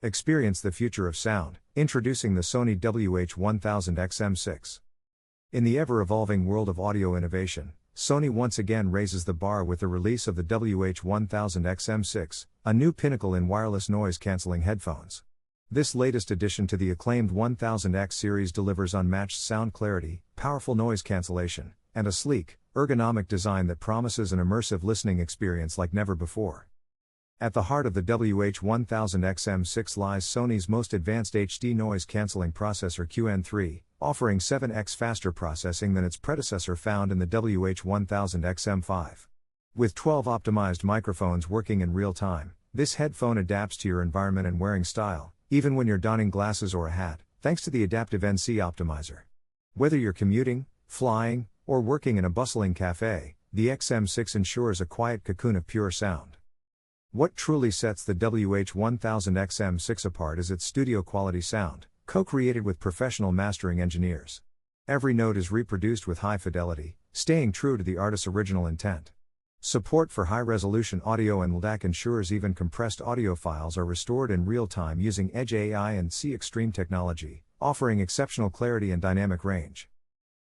Experience the future of sound, introducing the Sony WH-1000XM6. In the ever-evolving world of audio innovation, Sony once again raises the bar with the release of the WH-1000XM6, a new pinnacle in wireless noise-canceling headphones. This latest addition to the acclaimed 1000X series delivers unmatched sound clarity, powerful noise cancellation, and a sleek, ergonomic design that promises an immersive listening experience like never before. At the heart of the WH-1000XM6 lies Sony's most advanced HD noise-canceling processor QN3, offering 7x faster processing than its predecessor found in the WH-1000XM5. With 12 optimized microphones working in real time, this headphone adapts to your environment and wearing style, even when you're donning glasses or a hat, thanks to the adaptive NC optimizer. Whether you're commuting, flying, or working in a bustling cafe, the XM6 ensures a quiet cocoon of pure sound. What truly sets the WH-1000XM6 apart is its studio-quality sound, co-created with professional mastering engineers. Every note is reproduced with high fidelity, staying true to the artist's original intent. Support for high-resolution audio and LDAC ensures even compressed audio files are restored in real time using Edge AI and C Extreme technology, offering exceptional clarity and dynamic range.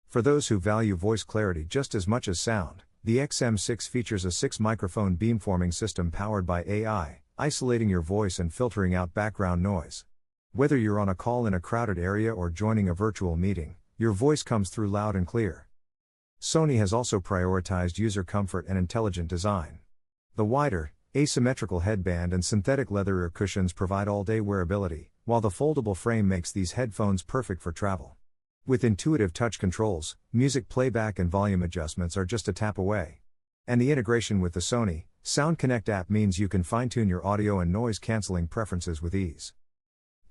For those who value voice clarity just as much as sound, the XM6 features a 6-microphone beamforming system powered by AI, isolating your voice and filtering out background noise. Whether you're on a call in a crowded area or joining a virtual meeting, your voice comes through loud and clear. Sony has also prioritized user comfort and intelligent design. The wider, asymmetrical headband and synthetic leather ear cushions provide all-day wearability, while the foldable frame makes these headphones perfect for travel. With intuitive touch controls, music playback and volume adjustments are just a tap away. And the integration with the Sony Sound Connect app means you can fine-tune your audio and noise-canceling preferences with ease.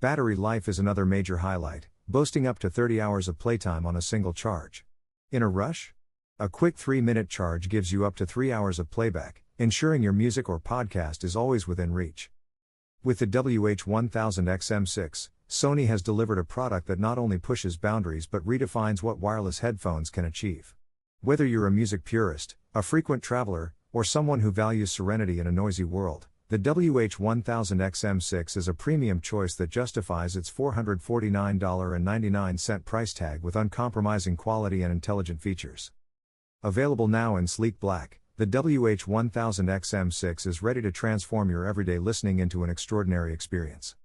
Battery life is another major highlight, boasting up to 30 hours of playtime on a single charge. In a rush? A quick 3-minute charge gives you up to 3 hours of playback, ensuring your music or podcast is always within reach. With the WH-1000XM6, Sony has delivered a product that not only pushes boundaries but redefines what wireless headphones can achieve. Whether you're a music purist, a frequent traveler, or someone who values serenity in a noisy world, the WH-1000XM6 is a premium choice that justifies its $449.99 price tag with uncompromising quality and intelligent features. Available now in sleek black, the WH-1000XM6 is ready to transform your everyday listening into an extraordinary experience.